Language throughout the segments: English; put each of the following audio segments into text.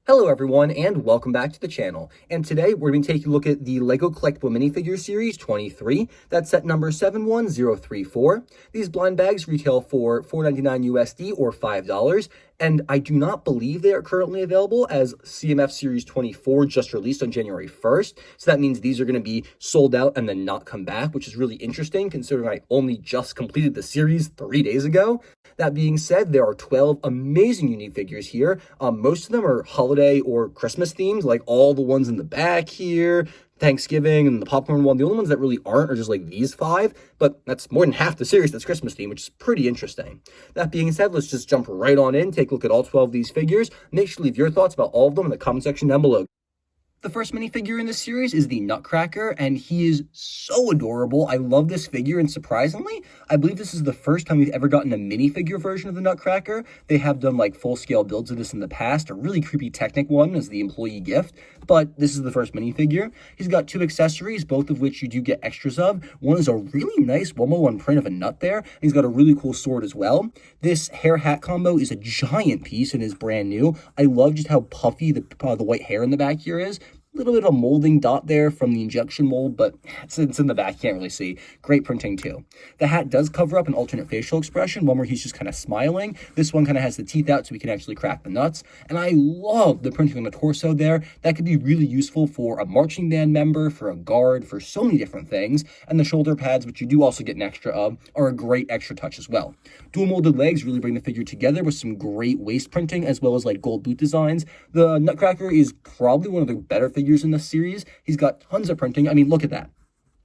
Hello everyone, and welcome back to the channel. And today we're going to take a look at the LEGO Collectible Minifigure Series 23. That's set number 71034. These blind bags retail for $4.99 USD or $5. And I do not believe they are currently available, as CMF Series 24 just released on January 1st. So that means these are going to be sold out and then not come back, which is really interesting considering I only just completed the series 3 days ago. That being said, there are 12 amazing unique figures here. Most of them are holiday or Christmas themes, like all the ones in the back here, Thanksgiving and the popcorn one. The only ones that really aren't are just like these 5, but that's more than half the series that's Christmas theme, which is pretty interesting. That being said, let's just jump right on in, take a look at all 12 of these figures. Make sure to leave your thoughts about all of them in the comment section down below. The first minifigure in this series is the Nutcracker, and he is so adorable. I love this figure, and surprisingly, I believe this is the first time we've ever gotten a minifigure version of the Nutcracker. They have done like full-scale builds of this in the past, a really creepy Technic one as the employee gift, but this is the first minifigure. He's got 2 accessories, both of which you do get extras of. One is a really nice 1:1 print of a nut there, and he's got a really cool sword as well. This hair hat combo is a giant piece and is brand new. I love just how puffy the white hair in the back here is. Little bit of a molding dot there from the injection mold, but it's in the back, can't really see. Great printing too. The hat does cover up an alternate facial expression, one where he's just kind of smiling. This one kind of has the teeth out so we can actually crack the nuts. And I love the printing on the torso there. That could be really useful for a marching band member, for a guard, for so many different things. And the shoulder pads, which you do also get an extra of, are a great extra touch as well. Dual molded legs really bring the figure together with some great waist printing as well as like gold boot designs. The Nutcracker is probably one of the better figures in this series. He's got tons of printing. I mean, look at that.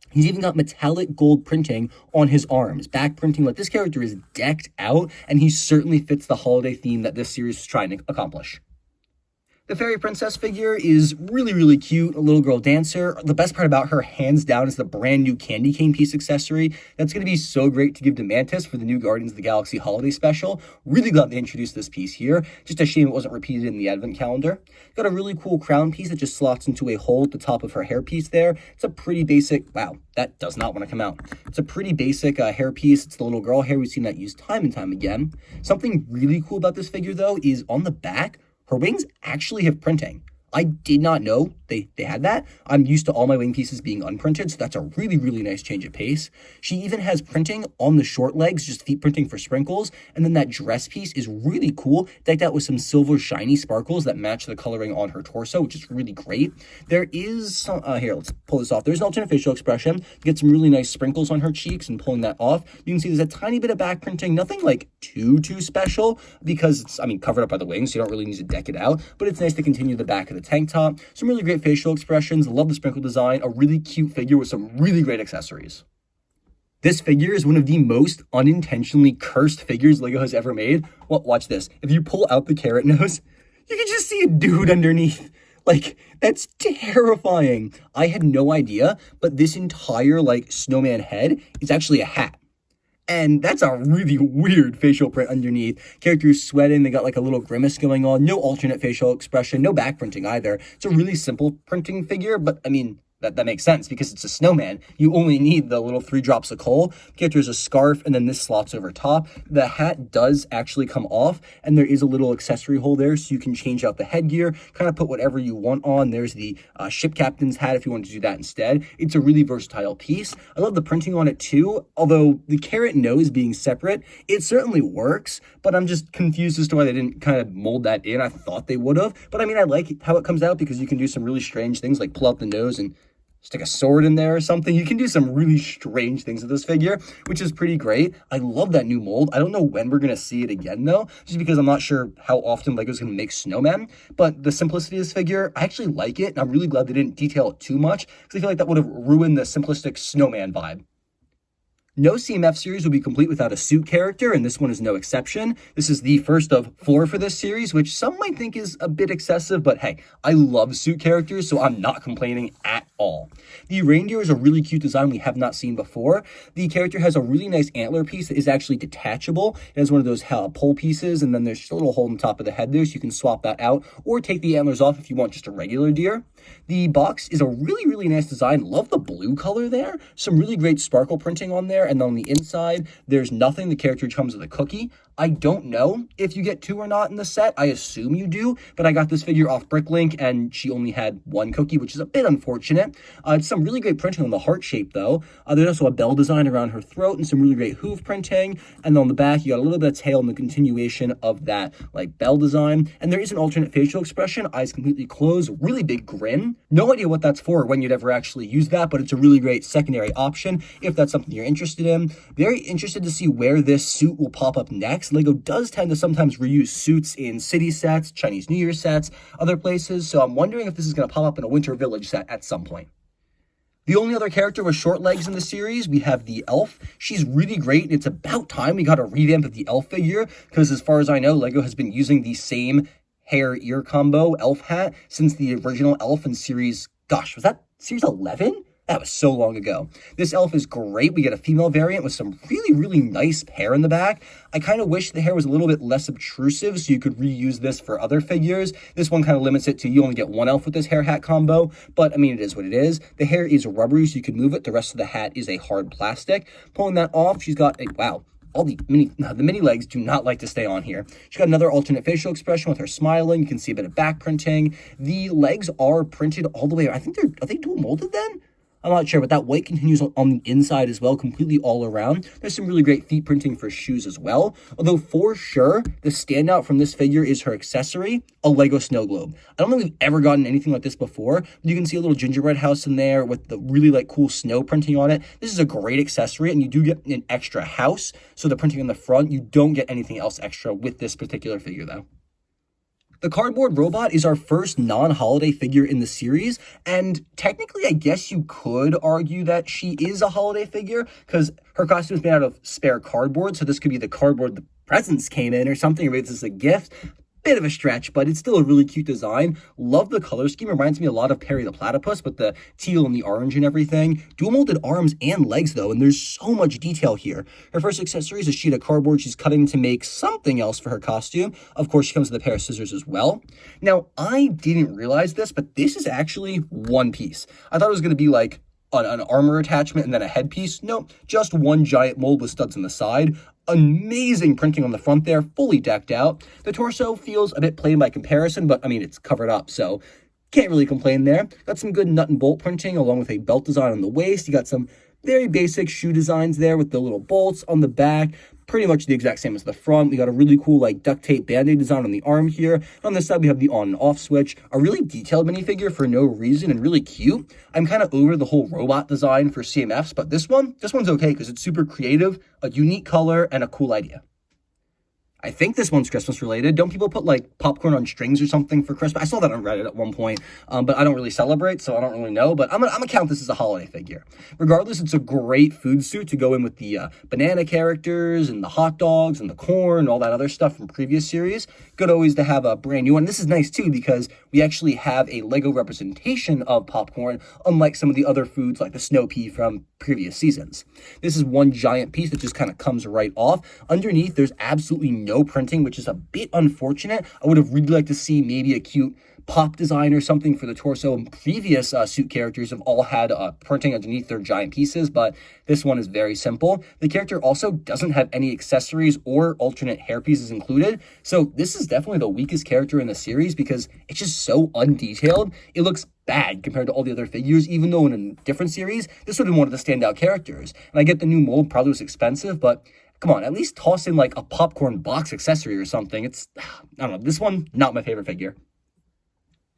He's even got metallic gold printing on his arms, back printing. Like, this character is decked out, and he certainly fits the holiday theme that this series is trying to accomplish. The fairy princess figure is really, really cute, a little girl dancer. The best part about her, hands down, is the brand new candy cane piece accessory. That's going to be so great to give to Mantis for the new Guardians of the Galaxy holiday special. Really glad they introduced this piece here. Just a shame it wasn't repeated in the advent calendar. Got a really cool crown piece that just slots into a hole at the top of her hairpiece there. It's a pretty basic, wow, that does not want to come out. It's a pretty basic hairpiece. It's the little girl hair. We've seen that used time and time again. Something really cool about this figure, though, is on the back, her wings actually have printing. I did not know they had that. I'm used to all my wing pieces being unprinted, so that's a really, really nice change of pace. She even has printing on the short legs, just feet printing for sprinkles. And then that dress piece is really cool, decked out with some silver shiny sparkles that match the coloring on her torso, which is really great. There is some, here, let's pull this off. There's an alternate facial expression. You get some really nice sprinkles on her cheeks, and pulling that off, you can see there's a tiny bit of back printing, nothing like too special, because it's, I mean, covered up by the wings, so you don't really need to deck it out, but it's nice to continue the back of the tank top. Some really great facial expressions. Love the sprinkle design. A really cute figure with some really great accessories. This figure is one of the most unintentionally cursed figures LEGO has ever made. Well, watch this. If you pull out the carrot nose, you can just see a dude underneath. Like, that's terrifying. I had no idea, but this entire, like, snowman head is actually a hat. And that's a really weird facial print underneath. Character's sweating, they got like a little grimace going on. No alternate facial expression, no back printing either. It's a really simple printing figure, but I mean, that makes sense because it's a snowman. You only need the little 3 drops of coal. Character's a scarf, and then this slots over top. The hat does actually come off, and there is a little accessory hole there, so you can change out the headgear, kind of put whatever you want on. There's the ship captain's hat if you want to do that instead. It's a really versatile piece. I love the printing on it too, although the carrot nose being separate, it certainly works, but I'm just confused as to why they didn't kind of mold that in. I thought they would have, but I mean, I like how it comes out because you can do some really strange things like pull out the nose and stick a sword in there or something. You can do some really strange things with this figure, which is pretty great. I love that new mold. I don't know when we're going to see it again, though, just because I'm not sure how often LEGO's going to make snowmen. But the simplicity of this figure, I actually like it, and I'm really glad they didn't detail it too much, because I feel like that would have ruined the simplistic snowman vibe. No CMF series will be complete without a suit character, and this one is no exception. This is the first of 4 for this series, which some might think is a bit excessive, but hey, I love suit characters, so I'm not complaining at all. The reindeer is a really cute design we have not seen before. The character has a really nice antler piece that is actually detachable. It has one of those pole pieces, and then there's just a little hole on the top of the head there, so you can swap that out, or take the antlers off if you want just a regular deer. The box is a really, really nice design. Love the blue color there. Some really great sparkle printing on there. And on the inside, there's nothing. The character comes with a cookie. I don't know if you get 2 or not in the set. I assume you do, but I got this figure off BrickLink, and she only had 1 cookie, which is a bit unfortunate. It's some really great printing on the heart shape, though. There's also a bell design around her throat and some really great hoof printing. And then on the back, you got a little bit of tail and the continuation of that, like, bell design. And there is an alternate facial expression, eyes completely closed, really big grin. No idea what that's for or when you'd ever actually use that, but it's a really great secondary option if that's something you're interested in. Very interested to see where this suit will pop up next. LEGO does tend to sometimes reuse suits in city sets, Chinese New Year sets, other places, so I'm wondering if this is going to pop up in a Winter Village set at some point. The only other character with short legs in the series, we have the elf. She's really great, and it's about time we got a revamp of the elf figure, because as far as I know, LEGO has been using the same hair-ear combo elf hat since the original elf in series, gosh, was that series 11? That was so long ago. This elf is great. We get a female variant with some really, really nice hair in the back. I kind of wish the hair was a little bit less obtrusive so you could reuse this for other figures. This one kind of limits it to you only get 1 elf with this hair hat combo, but I mean, it is what it is. The hair is rubbery so you can move it. The rest of the hat is a hard plastic. Pulling that off, she's got a, wow, all the mini legs do not like to stay on here. She's got another alternate facial expression with her smiling. You can see a bit of back printing. The legs are printed all the way. I think are they dual molded then? I'm not sure, but that white continues on the inside as well, completely all around. There's some really great feet printing for shoes as well. Although for sure, the standout from this figure is her accessory, a Lego snow globe. I don't think we've ever gotten anything like this before. You can see a little gingerbread house in there with the really like cool snow printing on it. This is a great accessory, and you do get an extra house. So the printing on the front, you don't get anything else extra with this particular figure though. The cardboard robot is our first non-holiday figure in the series, and technically I guess you could argue that she is a holiday figure because her costume is made out of spare cardboard, so this could be the cardboard the presents came in or something, or maybe this is a gift. Bit of a stretch, but it's still a really cute design. Love the color scheme. Reminds me a lot of Perry the Platypus with the teal and the orange and everything. Dual molded arms and legs though, and there's so much detail here. Her first accessory is a sheet of cardboard she's cutting to make something else for her costume. Of course, she comes with a pair of scissors as well. Now, I didn't realize this, but this is actually one piece. I thought it was going to be like an armor attachment and then a headpiece. No, just one giant mold with studs on the side. Amazing printing on the front there, fully decked out. The torso feels a bit plain by comparison, but I mean, it's covered up, so can't really complain there. Got some good nut and bolt printing along with a belt design on the waist. You got some very basic shoe designs there with the little bolts on the back. Pretty much the exact same as the front. We got a really cool like duct tape band-aid design on the arm here. On this side, we have the on and off switch. A really detailed minifigure for no reason and really cute. I'm kind of over the whole robot design for CMFs, but this one's okay because it's super creative, a unique color, and a cool idea. I think this one's Christmas related. Don't people put like popcorn on strings or something for Christmas? I saw that on Reddit at one point, but I don't really celebrate, so I don't really know. But I'm gonna count this as a holiday figure. Regardless, it's a great food suit to go in with the banana characters and the hot dogs and the corn and all that other stuff from previous series. Good always to have a brand new one. This is nice too because we actually have a Lego representation of popcorn, unlike some of the other foods like the snow pea from previous seasons. This is one giant piece that just kind of comes right off. Underneath, there's absolutely no printing, which is a bit unfortunate. I would have really liked to see maybe a cute pop design or something for the torso. And previous suit characters have all had printing underneath their giant pieces, but this one is very simple. The character also doesn't have any accessories or alternate hair pieces included, so this is definitely the weakest character in the series because it's just so undetailed. It looks bad compared to all the other figures, even though in a different series, this would have been one of the standout characters. And I get the new mold probably was expensive, but come on, at least toss in like a popcorn box accessory or something. I don't know, this one, not my favorite figure.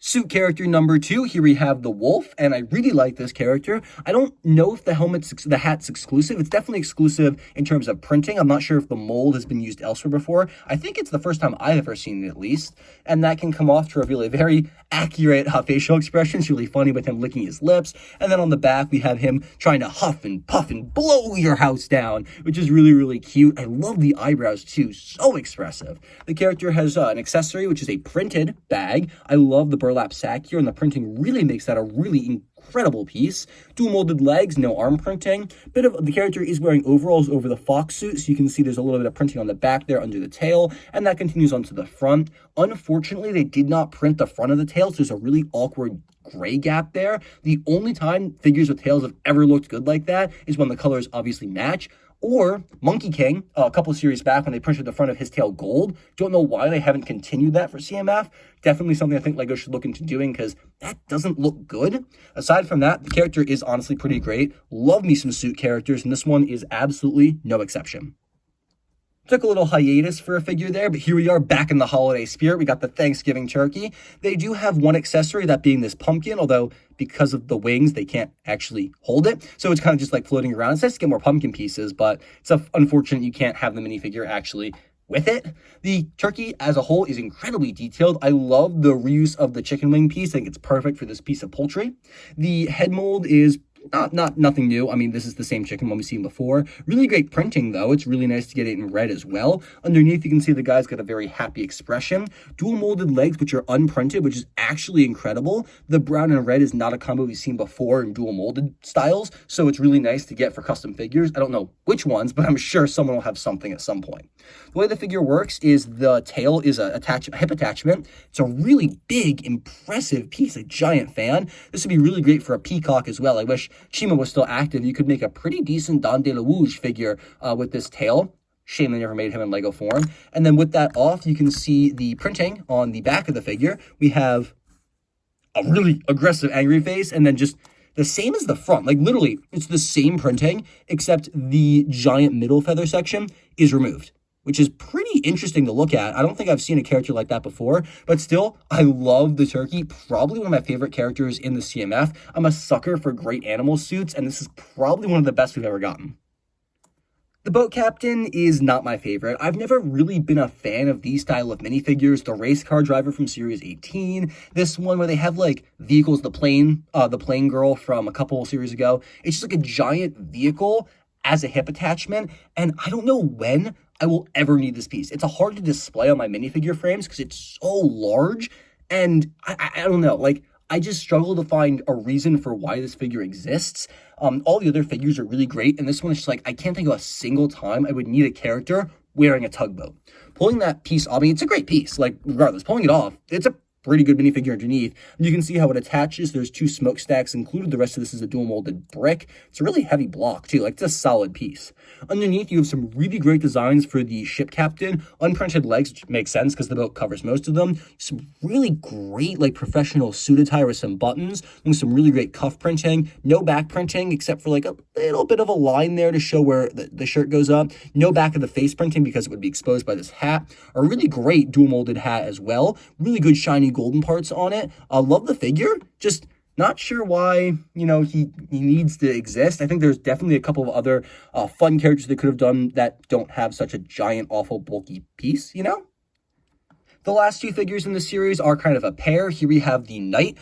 Suit character number 2, here we have the wolf, and I really like this character. I don't know if the hat's exclusive. It's definitely exclusive in terms of printing. I'm not sure if the mold has been used elsewhere before. I think it's the first time I've ever seen it at least, and that can come off to reveal a very accurate facial expression. It's really funny with him licking his lips, and then on the back we have him trying to huff and puff and blow your house down, which is really, really cute. I love the eyebrows too, so expressive. The character has an accessory, which is a printed bag. I love the burlap sack here, and the printing really makes that a really incredible piece. Dual molded legs, no arm printing. The character is wearing overalls over the fox suit, so you can see there's a little bit of printing on the back there under the tail, and that continues onto the front. Unfortunately, they did not print the front of the tail, so there's a really awkward gray gap there. The only time figures with tails have ever looked good like that is when the colors obviously match, Or Monkey King, a couple of series back when they printed the front of his tail gold. Don't know why they haven't continued that for CMF. Definitely something I think LEGO should look into doing because that doesn't look good. Aside from that, the character is honestly pretty great. Love me some suit characters, and this one is absolutely no exception. Took a little hiatus for a figure there, but here we are back in the holiday spirit. We got the Thanksgiving turkey. They do have one accessory, that being this pumpkin, although because of the wings, they can't actually hold it. So it's kind of just like floating around. It's nice to get more pumpkin pieces, but it's unfortunate you can't have the minifigure actually with it. The turkey as a whole is incredibly detailed. I love the reuse of the chicken wing piece. I think it's perfect for this piece of poultry. The head mold is nothing new. I mean, this is the same chicken one we've seen before. Really great printing, though. It's really nice to get it in red as well. Underneath, you can see the guy's got a very happy expression. Dual molded legs, which are unprinted, which is actually incredible. The brown and red is not a combo we've seen before in dual molded styles, so it's really nice to get for custom figures. I don't know which ones, but I'm sure someone will have something at some point. The way the figure works is the tail is a hip attachment. It's a really big, impressive piece, a giant fan. This would be really great for a peacock as well. I wish Chainmail was still active. You could make a pretty decent Don De La Rouge figure with this tail. Shame they never made him in Lego form. And then with that off, you can see the printing on the back of the figure. We have a really aggressive angry face, and then just the same as the front. Like literally, it's the same printing, except the giant middle feather section is removed, which is pretty interesting to look at. I don't think I've seen a character like that before, but still, I love the turkey. Probably one of my favorite characters in the CMF. I'm a sucker for great animal suits, and this is probably one of the best we've ever gotten. The boat captain is not my favorite. I've never really been a fan of these style of minifigures. The race car driver from Series 18. This one where they have like vehicles, the plane girl from a couple series ago. It's just like a giant vehicle as a hip attachment, and I don't know when I will ever need this piece. It's hard to display on my minifigure frames because it's so large, and I don't know, like, I just struggle to find a reason for why this figure exists. All the other figures are really great, and this one is just like, I can't think of a single time I would need a character wearing a tugboat. Pulling that piece off, I mean, it's a great piece, like, regardless, pulling it off, it's a pretty good minifigure underneath. You can see how it attaches. There's 2 smokestacks included. The rest of this is a dual molded brick. It's a really heavy block too. Like, it's a solid piece. Underneath, you have some really great designs for the ship captain. Unprinted legs, which makes sense because the boat covers most of them. Some really great, like, professional suit attire with some buttons and some really great cuff printing. No back printing except for like a little bit of a line there to show where the shirt goes up. No back of the face printing because it would be exposed by this hat. A really great dual molded hat as well. Really good shiny golden parts on it. I love the figure, just not sure why, you know, he needs to exist. I think there's definitely a couple of other fun characters they could have done that don't have such a giant, awful, bulky piece, you know? The last 2 figures in the series are kind of a pair. Here we have the knight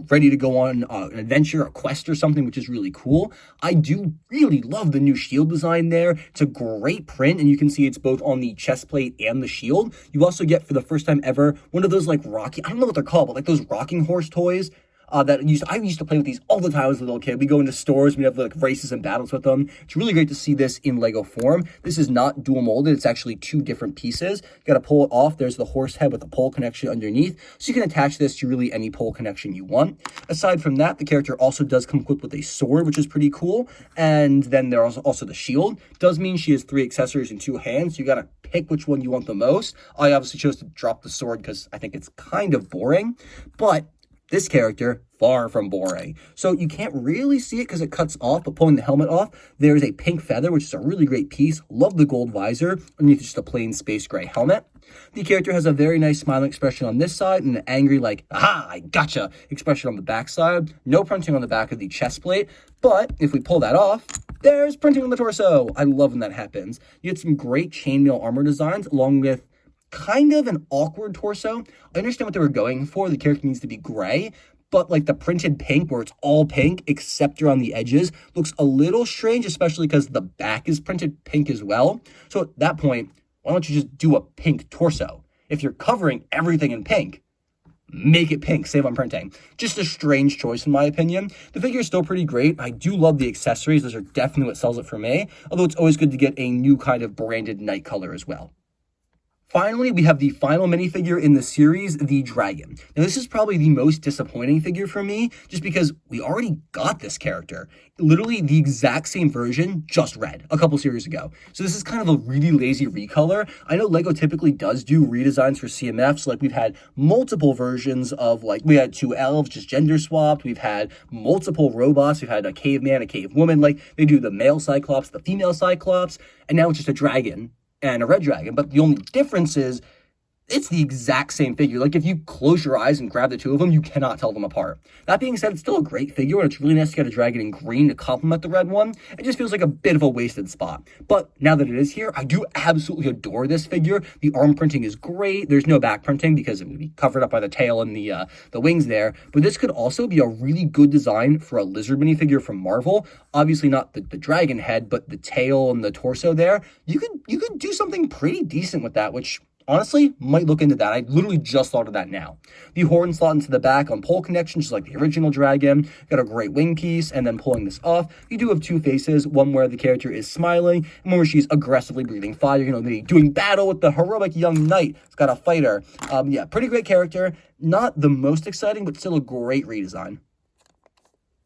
ready to go on an adventure, a quest or something, which is really cool. I do really love the new shield design there. It's a great print, and you can see it's both on the chest plate and the shield. You also get, for the first time ever, one of those like rocking, I don't know what they're called, but like those rocking horse toys. I used to play with these all the time as a little kid. We go into stores, we have like races and battles with them. It's really great to see this in Lego form. This is not dual molded. It's actually 2 different pieces. You got to pull it off. There's the horse head with a pole connection underneath. So you can attach this to really any pole connection you want. Aside from that, the character also does come equipped with a sword, which is pretty cool. And then there's also the shield. Does mean she has 3 accessories and 2 hands. You got to pick which one you want the most. I obviously chose to drop the sword because I think it's kind of boring. But this character, far from boring. So you can't really see it because it cuts off, but pulling the helmet off, there's a pink feather, which is a really great piece. Love the gold visor. Underneath just a plain space gray helmet. The character has a very nice smiling expression on this side and an angry, like, aha, I gotcha expression on the back side. No printing on the back of the chest plate, but if we pull that off, there's printing on the torso. I love when that happens. You get some great chainmail armor designs along with kind of an awkward torso. I understand what they were going for. The character needs to be gray, but like the printed pink where it's all pink except around the edges looks a little strange, especially because the back is printed pink as well. So at that point, why don't you just do a pink torso? If you're covering everything in pink, make it pink, save on printing. Just a strange choice in my opinion. The figure is still pretty great. I do love the accessories. Those are definitely what sells it for me, although it's always good to get a new kind of branded night color as well. Finally, we have the final minifigure in the series, the Dragon. Now, this is probably the most disappointing figure for me, just because we already got this character. Literally the exact same version, just red, a couple series ago. So this is kind of a really lazy recolor. I know LEGO typically does do redesigns for CMFs. Like, we've had multiple versions of, like, we had 2 elves just gender swapped. We've had multiple robots. We've had a caveman, a cavewoman. Like, they do the male Cyclops, the female Cyclops, and now it's just a dragon and a red dragon. But the only difference is it's the exact same figure. Like, if you close your eyes and grab the two of them, you cannot tell them apart. That being said, it's still a great figure, and it's really nice to get a dragon in green to complement the red one. It just feels like a bit of a wasted spot. But now that it is here, I do absolutely adore this figure. The arm printing is great. There's no back printing because it would be covered up by the tail and the wings there. But this could also be a really good design for a lizard minifigure from Marvel. Obviously not the dragon head, but the tail and the torso there. You could do something pretty decent with that, which honestly, might look into that. I literally just thought of that now. The horn slot into the back on pole connection, just like the original dragon. Got a great wing piece, and then pulling this off, you do have 2 faces, one where the character is smiling, and one where she's aggressively breathing fire, doing battle with the heroic young knight. It's got a fighter. Yeah, pretty great character. Not the most exciting, but still a great redesign.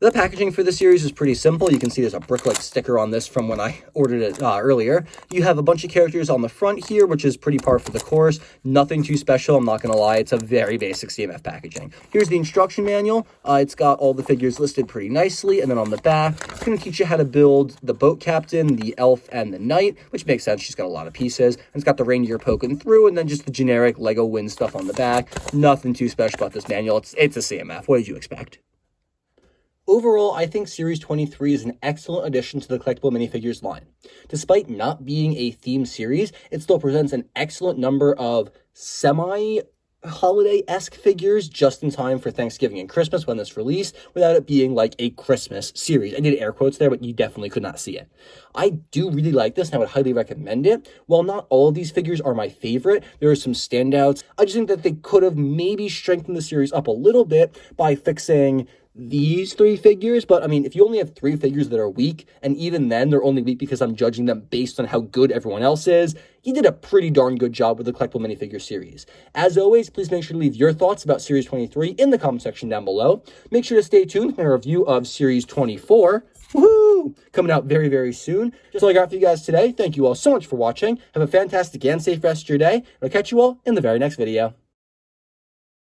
The packaging for the series is pretty simple. You can see there's a brick-like sticker on this from when I ordered it earlier. You have a bunch of characters on the front here, which is pretty par for the course. Nothing too special, I'm not going to lie. It's a very basic CMF packaging. Here's the instruction manual. It's got all the figures listed pretty nicely. And then on the back, it's going to teach you how to build the boat captain, the elf, and the knight, which makes sense. She's got a lot of pieces. And it's got the reindeer poking through, and then just the generic LEGO win stuff on the back. Nothing too special about this manual. It's a CMF. What did you expect? Overall, I think Series 23 is an excellent addition to the collectible minifigures line. Despite not being a theme series, it still presents an excellent number of semi-holiday-esque figures just in time for Thanksgiving and Christmas when this released, without it being like a Christmas series. I did air quotes there, but you definitely could not see it. I do really like this, and I would highly recommend it. While not all of these figures are my favorite, there are some standouts. I just think that they could have maybe strengthened the series up a little bit by fixing these 3 figures. But I mean, if you only have 3 figures that are weak, and even then they're only weak because I'm judging them based on how good everyone else is, you did a pretty darn good job with the collectible minifigure series. As always, please make sure to leave your thoughts about Series 23 in the comment section down below. Make sure to stay tuned for a review of Series 24. Woohoo! Coming out very, very soon. Just all I got for you guys today. Thank you all so much for watching. Have a fantastic and safe rest of your day. I'll catch you all in the very next video.